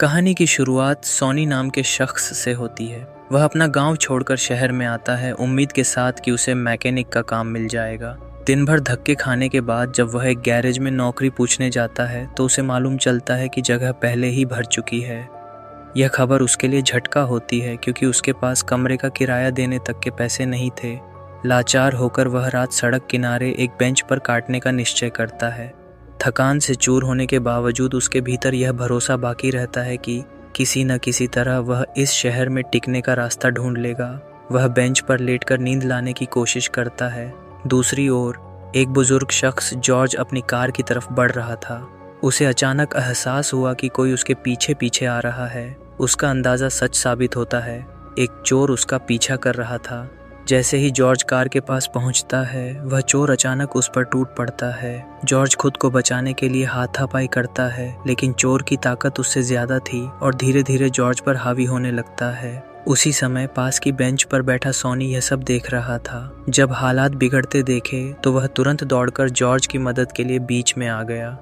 कहानी की शुरुआत सोनी नाम के शख्स से होती है। वह अपना गांव छोड़कर शहर में आता है, उम्मीद के साथ कि उसे मैकेनिक का काम मिल जाएगा। दिन भर धक्के खाने के बाद जब वह एक गैरेज में नौकरी पूछने जाता है तो उसे मालूम चलता है कि जगह पहले ही भर चुकी है। यह खबर उसके लिए झटका होती है क्योंकि उसके पास कमरे का किराया देने तक के पैसे नहीं थे। लाचार होकर वह रात सड़क किनारे एक बेंच पर काटने का निश्चय करता है। थकान से चूर होने के बावजूद उसके भीतर यह भरोसा बाकी रहता है कि किसी न किसी तरह वह इस शहर में टिकने का रास्ता ढूंढ लेगा। वह बेंच पर लेटकर नींद लाने की कोशिश करता है। दूसरी ओर एक बुजुर्ग शख्स जॉर्ज अपनी कार की तरफ बढ़ रहा था। उसे अचानक एहसास हुआ कि कोई उसके पीछे पीछे आ रहा है। उसका अंदाज़ा सच साबित होता है। एक चोर उसका पीछा कर रहा था। जैसे ही जॉर्ज कार के पास पहुंचता है वह चोर अचानक उस पर टूट पड़ता है। जॉर्ज खुद को बचाने के लिए हाथापाई करता है, लेकिन चोर की ताकत उससे ज्यादा थी और धीरे धीरे जॉर्ज पर हावी होने लगता है। उसी समय पास की बेंच पर बैठा सोनी यह सब देख रहा था। जब हालात बिगड़ते देखे तो वह तुरंत दौड़कर जॉर्ज की मदद के लिए बीच में आ गया।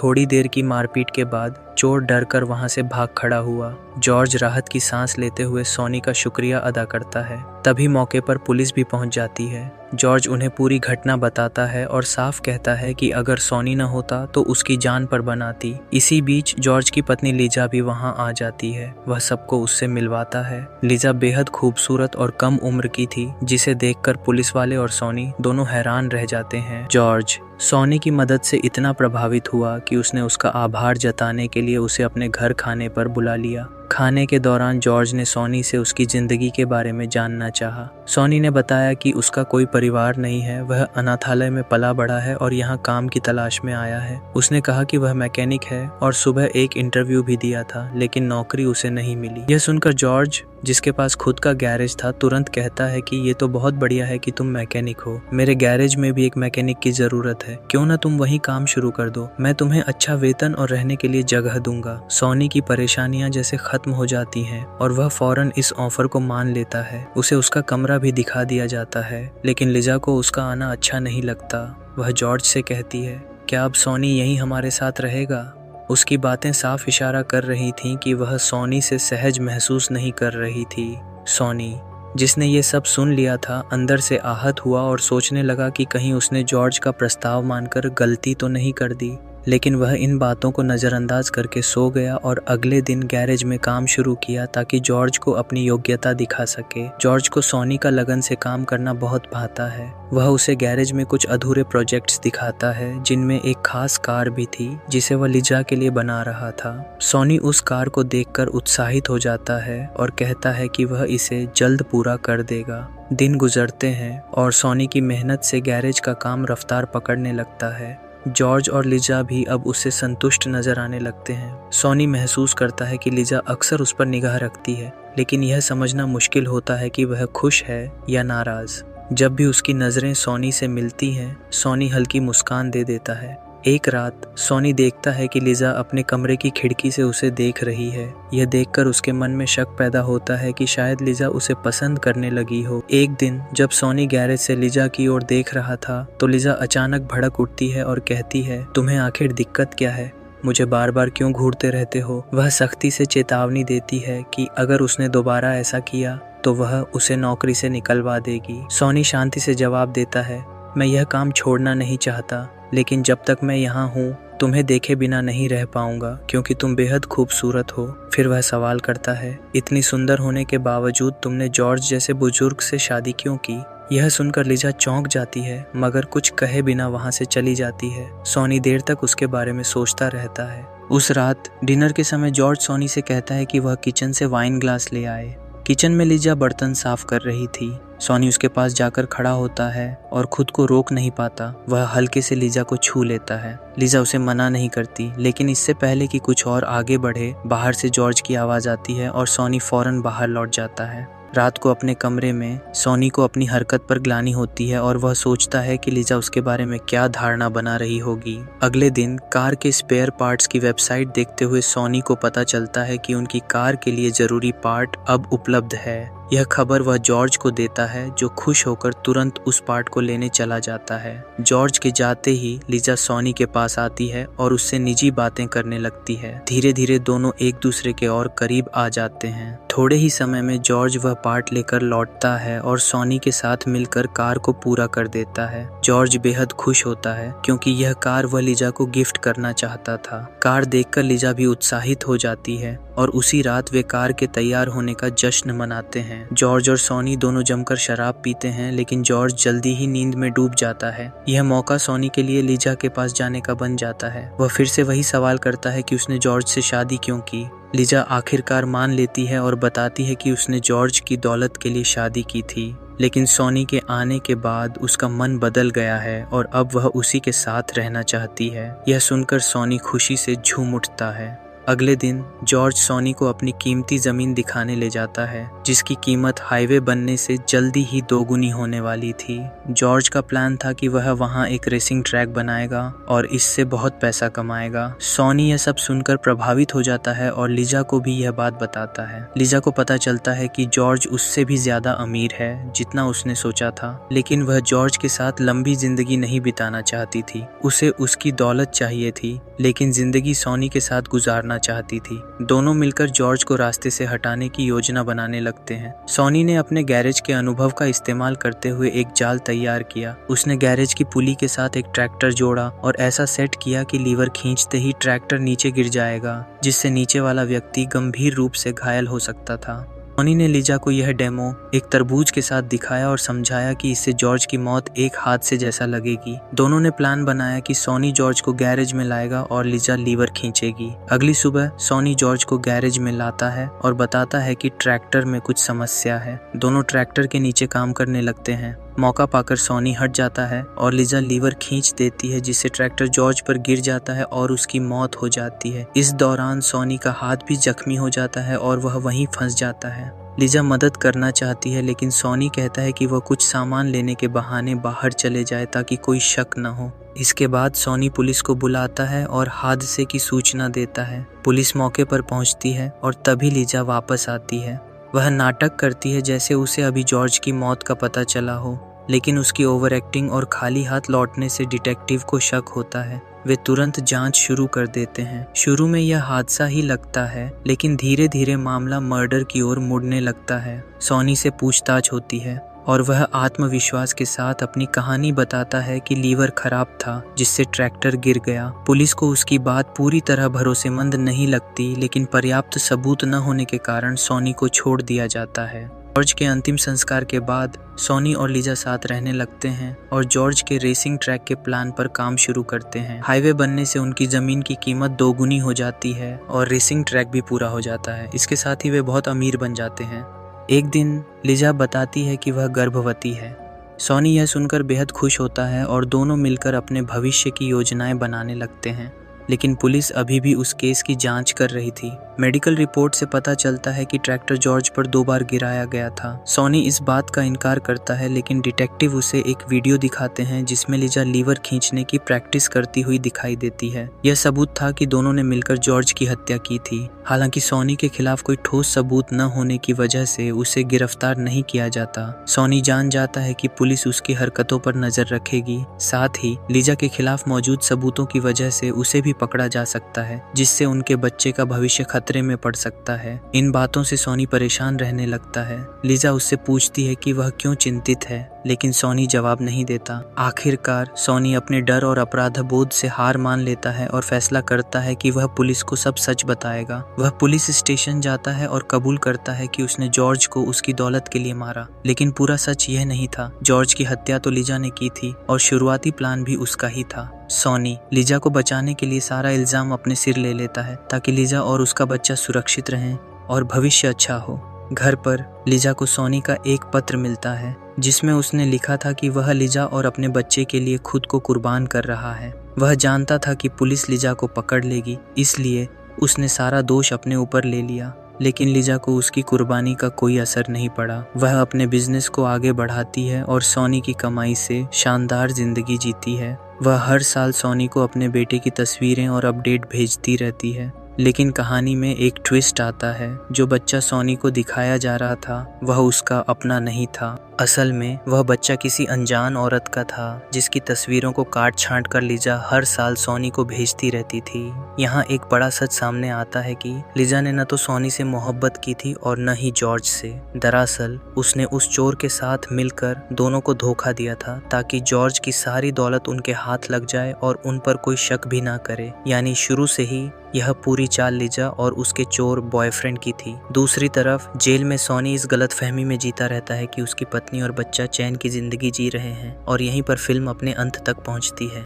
थोड़ी देर की मारपीट के बाद चोर डरकर वहां से भाग खड़ा हुआ। जॉर्ज राहत की सांस लेते हुए सोनी का शुक्रिया अदा करता है। तभी मौके पर पुलिस भी पहुंच जाती है। जॉर्ज उन्हें पूरी घटना बताता है और साफ कहता है कि अगर सोनी न होता तो उसकी जान पर बन आती। इसी बीच जॉर्ज की पत्नी लिजा भी वहां आ जाती है। वह सबको उससे मिलवाता है। लिजा बेहद खूबसूरत और कम उम्र की थी, जिसे देखकर पुलिस वाले और सोनी दोनों हैरान रह जाते हैं। जॉर्ज सोनी की मदद से इतना प्रभावित हुआ कि उसने उसका आभार जताने के लिए उसे अपने घर खाने पर बुला लिया। खाने के दौरान जॉर्ज ने सोनी से उसकी जिंदगी के बारे में जानना चाहा। सोनी ने बताया कि उसका कोई परिवार नहीं है, वह अनाथालय में पला बड़ा है और यहाँ काम की तलाश में आया है। उसने कहा कि वह मैकेनिक है और सुबह एक इंटरव्यू भी दिया था, लेकिन नौकरी उसे नहीं मिली। यह सुनकर जॉर्ज, जिसके पास खुद का गैरेज था, तुरंत कहता है कि ये तो बहुत बढ़िया है कि तुम मैकेनिक हो। मेरे गैरेज में भी एक मैकेनिक की जरूरत है, क्यों ना तुम वहीं काम शुरू कर दो। मैं तुम्हें अच्छा वेतन और रहने के लिए जगह दूंगा। सोनी की परेशानियां जैसे खत्म हो जाती हैं और वह फौरन इस ऑफर को मान लेता है। उसे उसका कमरा भी दिखा दिया जाता है, लेकिन लिजा को उसका आना अच्छा नहीं लगता। वह जॉर्ज से कहती है, क्या अब सोनी यहीं हमारे साथ रहेगा? उसकी बातें साफ इशारा कर रही थीं कि वह सोनी से सहज महसूस नहीं कर रही थी। सोनी, जिसने ये सब सुन लिया था, अंदर से आहत हुआ और सोचने लगा कि कहीं उसने जॉर्ज का प्रस्ताव मानकर गलती तो नहीं कर दी। लेकिन वह इन बातों को नज़रअंदाज करके सो गया और अगले दिन गैरेज में काम शुरू किया ताकि जॉर्ज को अपनी योग्यता दिखा सके। जॉर्ज को सोनी का लगन से काम करना बहुत भाता है। वह उसे गैरेज में कुछ अधूरे प्रोजेक्ट्स दिखाता है, जिनमें एक खास कार भी थी जिसे वह लिजा के लिए बना रहा था। सोनी उस कार को देखकर उत्साहित हो जाता है और कहता है कि वह इसे जल्द पूरा कर देगा। दिन गुजरते हैं और सोनी की मेहनत से गैरेज का काम रफ्तार पकड़ने लगता है। जॉर्ज और लिजा भी अब उससे संतुष्ट नजर आने लगते हैं। सोनी महसूस करता है कि लिजा अक्सर उस पर निगाह रखती है, लेकिन यह समझना मुश्किल होता है कि वह खुश है या नाराज। जब भी उसकी नजरें सोनी से मिलती हैं, सोनी हल्की मुस्कान दे देता है। एक रात सोनी देखता है कि लिजा अपने कमरे की खिड़की से उसे देख रही है। यह देखकर उसके मन में शक पैदा होता है कि शायद लिजा उसे पसंद करने लगी हो। एक दिन जब सोनी गैरेज से लिजा की ओर देख रहा था तो लिजा अचानक भड़क उठती है और कहती है, तुम्हें आखिर दिक्कत क्या है? मुझे बार बार क्यों घूरते रहते हो? वह सख्ती से चेतावनी देती है कि अगर उसने दोबारा ऐसा किया तो वह उसे नौकरी से निकलवा देगी। सोनी शांति से जवाब देता है, मैं यह काम छोड़ना नहीं चाहता, लेकिन जब तक मैं यहाँ हूँ तुम्हें देखे बिना नहीं रह पाऊंगा क्योंकि तुम बेहद खूबसूरत हो। फिर वह सवाल करता है, इतनी सुंदर होने के बावजूद तुमने जॉर्ज जैसे बुजुर्ग से शादी क्यों की? यह सुनकर लिजा चौंक जाती है, मगर कुछ कहे बिना वहां से चली जाती है। सोनी देर तक उसके बारे में सोचता रहता है। उस रात डिनर के समय जॉर्ज सोनी से कहता है कि वह किचन से वाइन ग्लास ले आए। किचन में लिजा बर्तन साफ कर रही थी। सोनी उसके पास जाकर खड़ा होता है और खुद को रोक नहीं पाता। वह हल्के से लिजा को छू लेता है। लिजा उसे मना नहीं करती, लेकिन इससे पहले कि कुछ और आगे बढ़े, बाहर से जॉर्ज की आवाज़ आती है और सोनी फौरन बाहर लौट जाता है। रात को अपने कमरे में सोनी को अपनी हरकत पर ग्लानि होती है और वह सोचता है कि लिजा उसके बारे में क्या धारणा बना रही होगी। अगले दिन कार के स्पेयर पार्ट्स की वेबसाइट देखते हुए सोनी को पता चलता है कि उनकी कार के लिए जरूरी पार्ट अब उपलब्ध है। यह खबर वह जॉर्ज को देता है, जो खुश होकर तुरंत उस पार्ट को लेने चला जाता है। जॉर्ज के जाते ही लिजा सॉनी के पास आती है और उससे निजी बातें करने लगती है। धीरे धीरे दोनों एक दूसरे के और करीब आ जाते हैं। थोड़े ही समय में जॉर्ज वह पार्ट लेकर लौटता है और सॉनी के साथ मिलकर कार को पूरा कर देता है। जॉर्ज बेहद खुश होता है क्योंकि यह कार वह लिजा को गिफ्ट करना चाहता था। कार देखकर लिजा भी उत्साहित हो जाती है और उसी रात वे कार के तैयार होने का जश्न मनाते हैं। जॉर्ज और सॉनी दोनों जमकर शराब पीते हैं, लेकिन जॉर्ज जल्दी ही नींद में डूब जाता है। यह मौका सॉनी के लिए लिजा के पास जाने का बन जाता है। वह फिर से वही सवाल करता है कि उसने जॉर्ज से शादी क्यों की। लिजा आखिरकार मान लेती है और बताती है कि उसने जॉर्ज की दौलत के लिए शादी की थी, लेकिन सॉनी के आने के बाद उसका मन बदल गया है और अब वह उसी के साथ रहना चाहती है। यह सुनकर सॉनी खुशी से झूम उठता है। अगले दिन जॉर्ज सॉनी को अपनी कीमती जमीन दिखाने ले जाता है, जिसकी कीमत हाईवे बनने से जल्दी ही दोगुनी होने वाली थी। जॉर्ज का प्लान था कि वह वहां एक रेसिंग ट्रैक बनाएगा और इससे बहुत पैसा कमाएगा। सॉनी यह सब सुनकर प्रभावित हो जाता है और लिजा को भी यह बात बताता है। लिजा को पता चलता है कि जॉर्ज उससे भी ज्यादा अमीर है जितना उसने सोचा था, लेकिन वह जॉर्ज के साथ लंबी जिंदगी नहीं बिताना चाहती थी। उसे उसकी दौलत चाहिए थी, लेकिन जिंदगी सॉनी के साथ गुजारना चाहती थी। दोनों मिलकर जॉर्ज को रास्ते से हटाने की योजना बनाने लगते हैं। सॉनी ने अपने गैरेज के अनुभव का इस्तेमाल करते हुए एक जाल तैयार किया। उसने गैरेज की पुली के साथ एक ट्रैक्टर जोड़ा और ऐसा सेट किया कि लीवर खींचते ही ट्रैक्टर नीचे गिर जाएगा, जिससे नीचे वाला व्यक्ति गंभीर रूप से घायल हो सकता था। सॉनी ने लिजा को यह डेमो एक तरबूज के साथ दिखाया और समझाया कि इससे जॉर्ज की मौत एक हादसे जैसा लगेगी। दोनों ने प्लान बनाया कि सॉनी जॉर्ज को गैरेज में लाएगा और लिजा लीवर खींचेगी। अगली सुबह सॉनी जॉर्ज को गैरेज में लाता है और बताता है कि ट्रैक्टर में कुछ समस्या है। दोनों ट्रैक्टर के नीचे काम करने लगते हैं। मौका पाकर सॉनी हट जाता है और लिजा लीवर खींच देती है, जिससे ट्रैक्टर जॉर्ज पर गिर जाता है और उसकी मौत हो जाती है। इस दौरान सॉनी का हाथ भी जख्मी हो जाता है और वह वहीं फंस जाता है। लिजा मदद करना चाहती है, लेकिन सॉनी कहता है कि वह कुछ सामान लेने के बहाने बाहर चले जाए ताकि कोई शक न हो। इसके बाद सॉनी पुलिस को बुलाता है और हादसे की सूचना देता है। पुलिस मौके पर पहुंचती है और तभी लिजा वापस आती है। वह नाटक करती है जैसे उसे अभी जॉर्ज की मौत का पता चला हो, लेकिन उसकी ओवर एक्टिंग और खाली हाथ लौटने से डिटेक्टिव को शक होता है। वे तुरंत जांच शुरू कर देते हैं। शुरू में यह हादसा ही लगता है, लेकिन धीरे धीरे मामला मर्डर की ओर मुड़ने लगता है। सॉनी से पूछताछ होती है और वह आत्मविश्वास के साथ अपनी कहानी बताता है कि लीवर खराब था, जिससे ट्रैक्टर गिर गया। पुलिस को उसकी बात पूरी तरह भरोसेमंद नहीं लगती, लेकिन पर्याप्त सबूत न होने के कारण सॉनी को छोड़ दिया जाता है। जॉर्ज के अंतिम संस्कार के बाद सॉनी और लिजा साथ रहने लगते हैं और जॉर्ज के रेसिंग ट्रैक के प्लान पर काम शुरू करते हैं। हाईवे बनने से उनकी जमीन की कीमत दोगुनी हो जाती है और रेसिंग ट्रैक भी पूरा हो जाता है। इसके साथ ही वे बहुत अमीर बन जाते हैं। एक दिन लिजा बताती है कि वह गर्भवती है। सॉनी यह सुनकर बेहद खुश होता है और दोनों मिलकर अपने भविष्य की योजनाएं बनाने लगते हैं, लेकिन पुलिस अभी भी उस केस की जांच कर रही थी। मेडिकल रिपोर्ट से पता चलता है कि ट्रैक्टर जॉर्ज पर 2 बार गिराया गया था। सॉनी इस बात का इनकार करता है, लेकिन डिटेक्टिव उसे एक वीडियो दिखाते हैं जिसमें लिजा लीवर खींचने की प्रैक्टिस करती हुई दिखाई देती है। यह सबूत था कि दोनों ने मिलकर जॉर्ज की हत्या की थी। हालांकि सॉनी के खिलाफ कोई ठोस सबूत न होने की वजह से उसे गिरफ्तार नहीं किया जाता। सॉनी जान जाता है कि पुलिस उसकी हरकतों पर नजर रखेगी। साथ ही लिजा के खिलाफ मौजूद सबूतों की वजह से उसे भी पकड़ा जा सकता है, जिससे उनके बच्चे का भविष्य खतरे में पड़ सकता है। इन बातों से सॉनी परेशान रहने लगता है। लिजा उससे पूछती है कि वह क्यों चिंतित है, लेकिन सॉनी जवाब नहीं देता। आखिरकार सॉनी अपने डर और अपराध बोध से हार मान लेता है और फैसला करता है कि वह पुलिस को सब सच बताएगा। वह पुलिस स्टेशन जाता है और कबूल करता है कि उसने जॉर्ज को उसकी दौलत के लिए मारा, लेकिन पूरा सच यह नहीं था। जॉर्ज की हत्या तो लिजा ने की थी और शुरुआती प्लान भी उसका ही था। सॉनी लिजा को बचाने के लिए सारा इल्जाम अपने सिर ले लेता है ताकि लिजा और उसका बच्चा सुरक्षित रहें और भविष्य अच्छा हो। घर पर लिजा को सॉनी का एक पत्र मिलता है जिसमें उसने लिखा था कि वह लिजा और अपने बच्चे के लिए खुद को कुर्बान कर रहा है। वह जानता था कि पुलिस लिजा को पकड़ लेगी, इसलिए उसने सारा दोष अपने ऊपर ले लिया, लेकिन लिजा को उसकी कुर्बानी का कोई असर नहीं पड़ा। वह अपने बिजनेस को आगे बढ़ाती है और सॉनी की कमाई से शानदार जिंदगी जीती है। वह हर साल सॉनी को अपने बेटे की तस्वीरें और अपडेट भेजती रहती है। लेकिन कहानी में एक ट्विस्ट आता है। जो बच्चा सॉनी को दिखाया जा रहा था वह उसका अपना नहीं था। असल में वह बच्चा किसी अनजान औरत का था जिसकी तस्वीरों को काट छांट कर लिजा हर साल सॉनी को भेजती रहती थी। यहाँ एक बड़ा सच सामने आता है कि लिजा ने न तो सॉनी से मोहब्बत की थी और न ही जॉर्ज से। दरअसल उसने उस चोर के साथ मिलकर दोनों को धोखा दिया था ताकि जॉर्ज की सारी दौलत उनके हाथ लग जाए और उन पर कोई शक भी ना करे। यानी शुरू से ही यह पूरी चाल लिजा और उसके चोर बॉयफ्रेंड की थी। दूसरी तरफ जेल में सॉनी इस गलतफहमी में जीता रहता है कि उसकी पत्नी और बच्चा चैन की जिंदगी जी रहे हैं और यहीं पर फिल्म अपने अंत तक पहुंचती है।